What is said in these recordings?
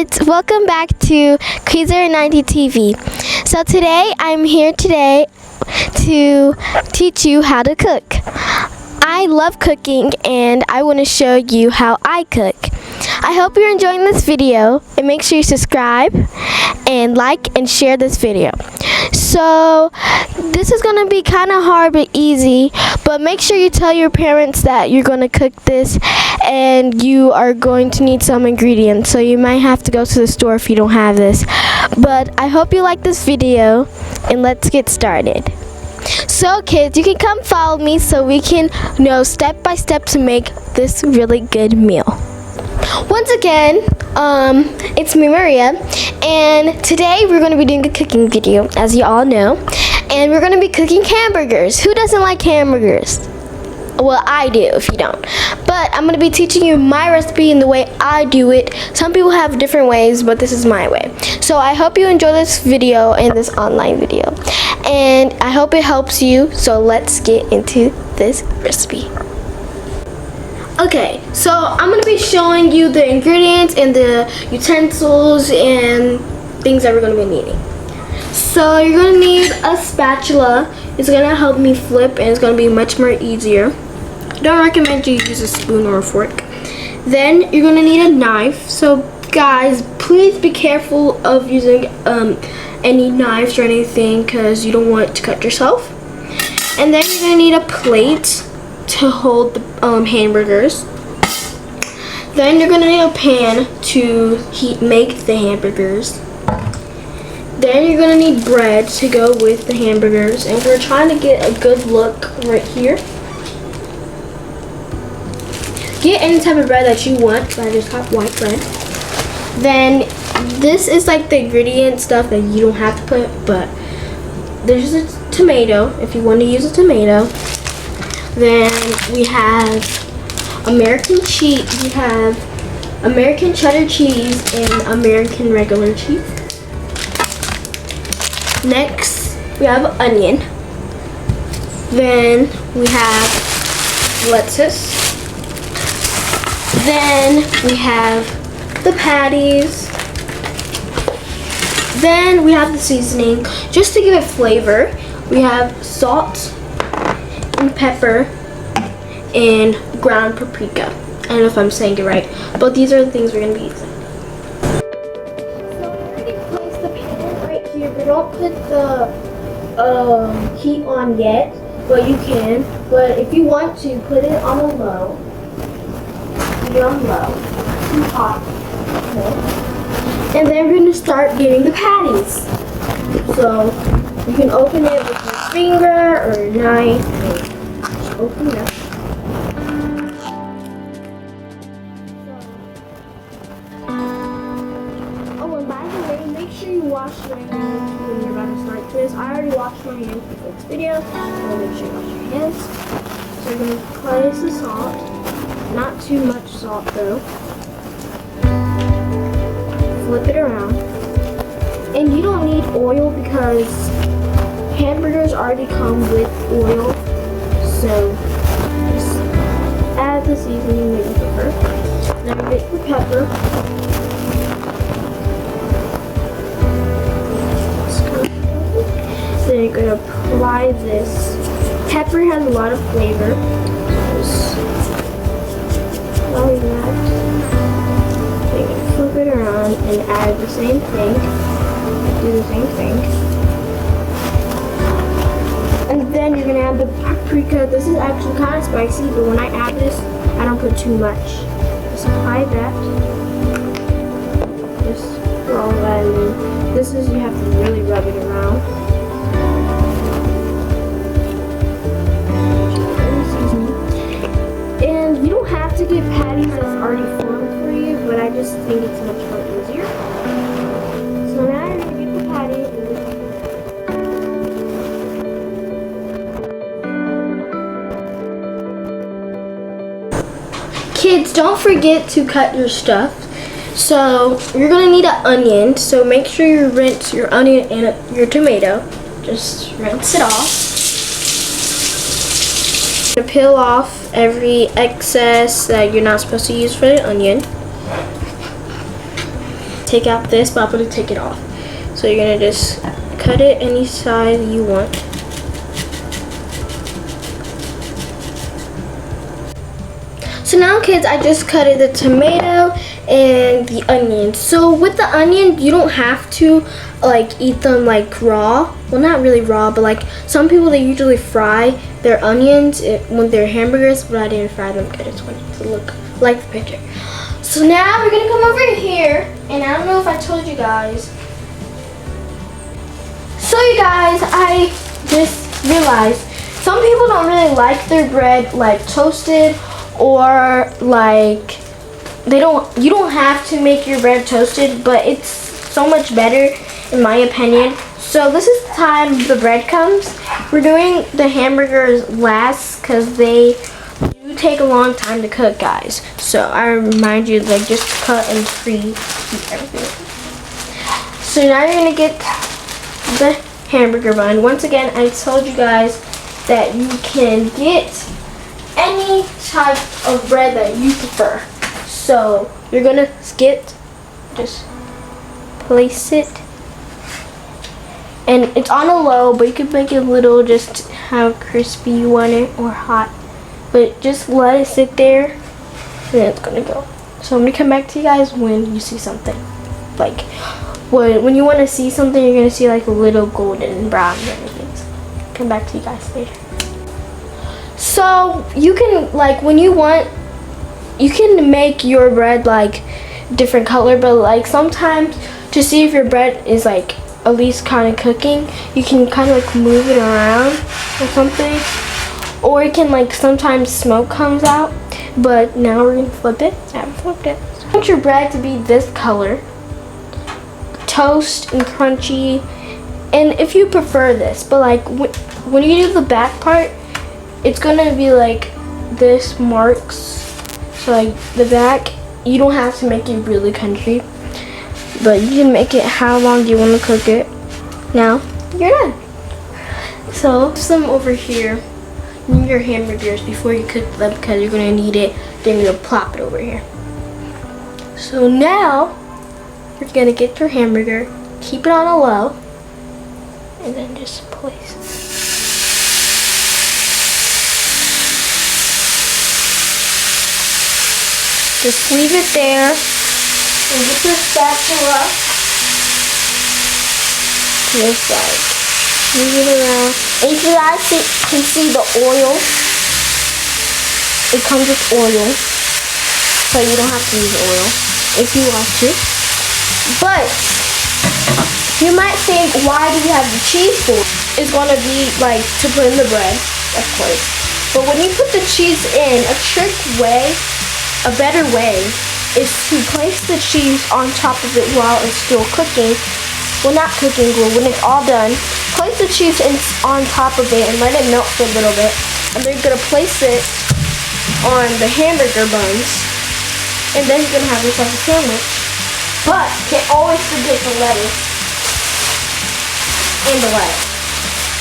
kids, welcome back to Queezer90 TV. So today I'm here to teach you how to cook. I love cooking and I want to show you how I cook. I hope you're enjoying this video and make sure you subscribe and like and share this video. So this is going to be kind of hard but easy, but make sure you tell your parents that you're going to cook this and you are going to need some ingredients, so you might have to go to the store if you don't have this. But I hope you like this video and let's get started. So kids, you can come follow me so we can know step by step to make this really good meal. Once again, it's me, Maria, and today we're going to be doing a cooking video, as you all know, and we're going to be cooking hamburgers. Who doesn't like hamburgers? Well, I do, if you don't. But I'm going to be teaching you my recipe and the way I do it. Some people have different ways, but this is my way. So I hope you enjoy this video and this online video, and I hope it helps you. So let's get into this recipe. Okay, so I'm going to be showing you the ingredients and the utensils and things that we're going to be needing. So you're going to need a spatula. It's going to help me flip and it's going to be much more easier. I don't recommend you use a spoon or a fork. Then you're going to need a knife. So guys, please be careful of using any knives or anything because you don't want to cut yourself. And then you're going to need a plate to hold the hamburgers. Then you're going to need a pan to make the hamburgers. Then you're going to need bread to go with the hamburgers, and we're trying to get a good look right here. Get any type of bread that you want, so I just got white bread. Then this is like the ingredient stuff that you don't have to put, but there's a tomato if you want to use a tomato. Then we have American cheese. We have American cheddar cheese and American regular cheese. Next, we have onion. Then we have lettuce. Then we have the patties. Then we have the seasoning. Just to give it flavor, we have salt and pepper and ground paprika. I don't know if I'm saying it right, but these are the things we're going to be using. So we already placed the pan right here. We don't put the heat on yet, but you can. But if you want to, put it on a low. Put it on low. Too hot. Okay. And then we're going to start getting the patties. So you can open it with your finger or a knife and just open it up. Oh, and by the way, make sure you wash your hands when you're about to start this. I already washed my hands before this video, so make sure you wash your hands. So we're going to place the salt. Not too much salt though. Flip it around. And you don't need oil because hamburgers already come with oil, so just add the seasoning that you prefer. Then get the pepper. Then you're going to apply this. Pepper has a lot of flavor. Just apply that. Then you can flip it around and add the same thing. Do the same thing. And then you're going to add the paprika. This is actually kind of spicy, but when I add this, I don't put too much. Just apply that. Just roll that in. This is, you have to really rub it around. And you don't have to get patties that's already formed for you, but I just think it's much more easier. So now you're going to get the patty and kids, don't forget to cut your stuff. So you're going to need an onion, so make sure you rinse your onion and your tomato. Just rinse it off. Peel off every excess that you're not supposed to use for the onion. take out this, but I'm going to take it off. So you're going to just cut it any size you want. So now, kids, I just cutted the tomato and the onion. So with the onion, you don't have to like eat them like raw. Well, not really raw, but like some people, they usually fry their onions when they're hamburgers, but I didn't fry them. I just wanted to look like the picture. So now we're gonna come over here, and I don't know if I told you guys. So you guys, I just realized some people don't really like their bread like toasted, or like you don't have to make your bread toasted, but it's so much better in my opinion. So this is the time the bread comes. We're doing the hamburgers last because they do take a long time to cook, guys. So I remind you, like, just cut and preheat everything. So now you're gonna get the hamburger bun. Once again, I told you guys that you can get any type of bread that you prefer. So you're gonna just place it, and it's on a low, but you can make it a little, just how crispy you want it or hot, but just let it sit there and then it's gonna go. So I'm gonna come back to you guys when you see something. Like when you want to see something, you're gonna see like a little golden brown and everything. So come back to you guys later. So you can, like, when you want, you can make your bread like different color, but like sometimes to see if your bread is like at least kind of cooking, you can kind of like move it around or something, or it can, like, sometimes smoke comes out. But now we're gonna flip it. I haven't flipped it. So I want your bread to be this color, toast and crunchy, and if you prefer this, but like when you do the back part, it's gonna be like this marks. So like the back, you don't have to make it really crunchy, but you can make it how long do you want to cook it. Now you're done. So some over here, your hamburgers, before you cook them, because you're gonna need it, then you're gonna plop it over here. So now you're gonna get your hamburger, keep it on a low, and then just place it. Just leave it there and get your spatula. Just like move it around. And if you guys can see the oil, it comes with oil, so you don't have to use oil if you want to. But you might think, why do you have the cheese for? It's gonna be like to put in the bread, of course. But when you put the cheese in, a better way is to place the cheese on top of it while it's still cooking. Well, not cooking, well, when it's all done, place the cheese on top of it and let it melt for a little bit. And then you're gonna place it on the hamburger buns, and then you're gonna have yourself a sandwich. But you can't always forget the lettuce and the lettuce.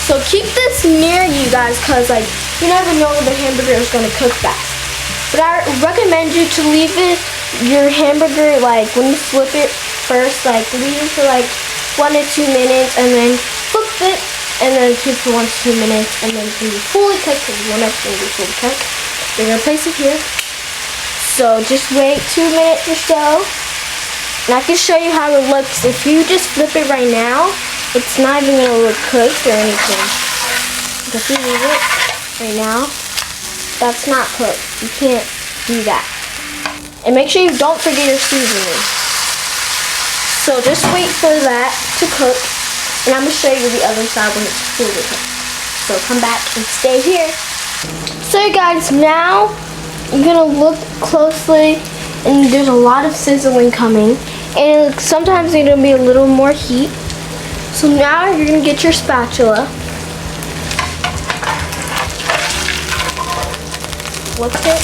So keep this near you guys, cause like you never know when the hamburger is gonna cook fast. But I recommend you to leave your hamburger, like when you flip it first, like leave it for like 1 to 2 minutes, and then flip it, and then keep for 1 to 2 minutes, and then it's gonna be fully cooked. Because you want everything to be fully cooked. You're gonna place it here. So just wait 2 minutes or so, and I can show you how it looks. If you just flip it right now, it's not even gonna look cooked or anything. But if you leave it right now, that's not cooked. You can't do that. And make sure you don't forget your seasoning. So just wait for that to cook, and I'm gonna show you the other side when it's fully cooked. So come back and stay here. So you guys, now you're gonna look closely, and there's a lot of sizzling coming, and sometimes there's gonna be a little more heat. So now you're gonna get your spatula. Look at that.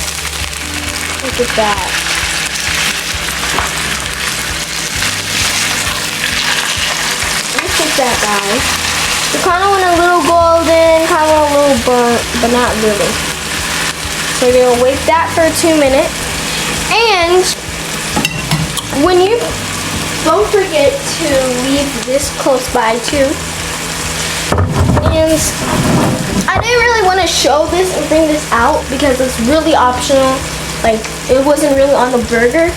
Look at that, guys. You kind of want a little golden, kind of want a little burnt, but not really. So you're gonna wait that for 2 minutes. And when you don't forget to leave this close by too. And I didn't really want to show this and bring this out because it's really optional. Like, it wasn't really on the burger.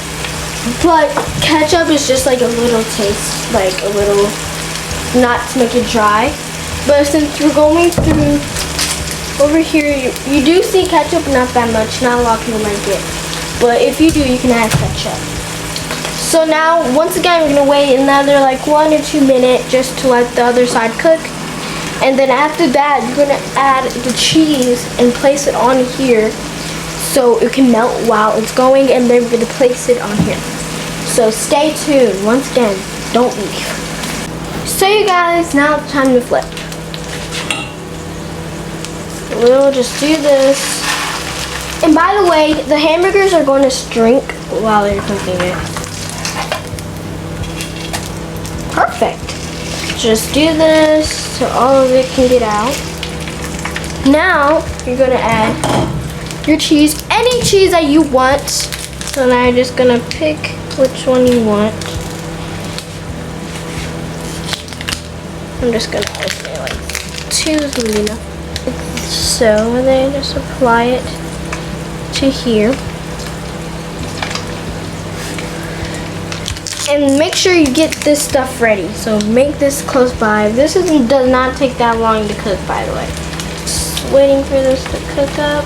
But ketchup is just like a little taste, like a little, not to make it dry. But since we're going through over here, you do see ketchup, not that much. Not a lot of people like it. But if you do, you can add ketchup. So now, once again, we're going to wait another like 1 or 2 minutes just to let the other side cook. And then after that, you're going to add the cheese and place it on here so it can melt while it's going, and then we're going to place it on here. So stay tuned. Once again, don't leave. So you guys, now it's time to flip. We'll just do this. And by the way, the hamburgers are going to shrink while they're cooking it. Perfect. Just do this so all of it can get out. Now, you're going to add your cheese, any cheese that you want. So now you're just going to pick which one you want. I'm just going to say like 2 is going to be enough. So, and then just apply it to here. And make sure you get this stuff ready. So make this close by. This does not take that long to cook, by the way. Just waiting for this to cook up.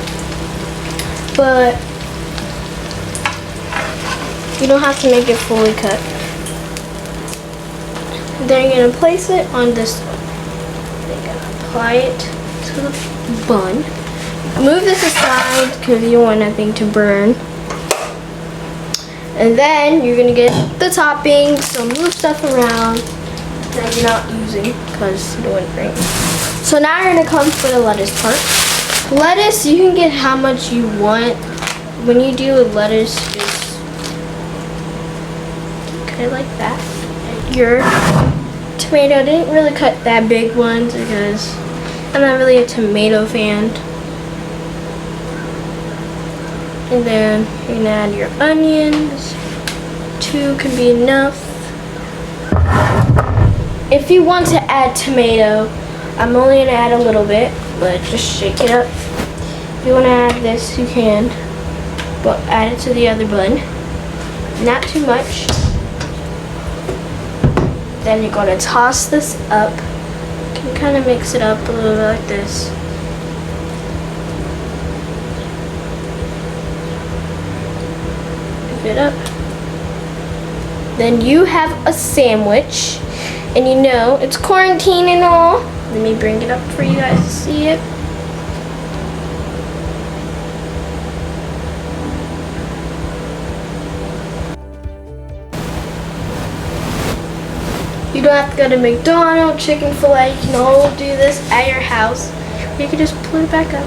But you don't have to make it fully cooked. Then you're going to place it on this one. Then you're going to apply it to the bun. Move this aside because you don't want nothing to burn. And then you're going to get the topping. So move stuff around that you're not using because you don't want to burn. So now you're going to come for the lettuce part. Lettuce, you can get how much you want. When you do a lettuce, just cut it like that. Your tomato, I didn't really cut that big ones because I'm not really a tomato fan. And then you're gonna add your onions. 2 could be enough. If you want to add tomato, I'm only gonna add a little bit, but just shake it up. If you want to add this, you can, but add it to the other bun. Not too much. Then you're gonna toss this up. You can kind of mix it up a little bit like this. It up. Then you have a sandwich, and you know it's quarantine and all. Let me bring it up for you guys to see it. You don't have to go to McDonald's, Chick-fil-A. You can all do this at your house. You can just put it back up.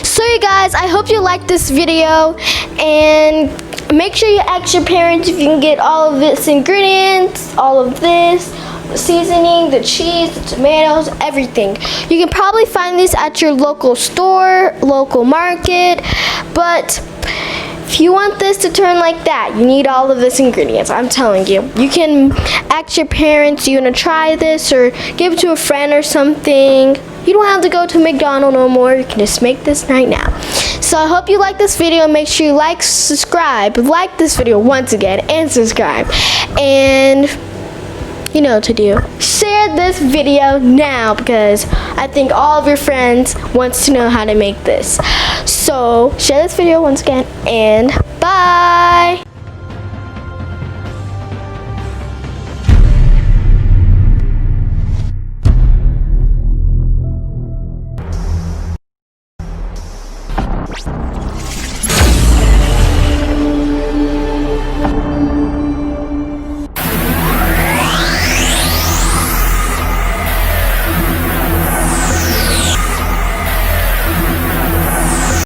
So you guys, I hope you liked this video, and make sure you ask your parents if you can get all of this ingredients, all of this, the seasoning, the cheese, the tomatoes, everything. You can probably find these at your local store, local market, but if you want this to turn like that, you need all of this ingredients. I'm telling you. You can ask your parents, you want to try this, or give it to a friend or something. You don't have to go to McDonald's no more. You can just make this right now. So I hope you like this video. Make sure you like, subscribe, like this video once again, and subscribe. And you know what to do. Share this video now because I think all of your friends wants to know how to make this. So share this video once again, and bye.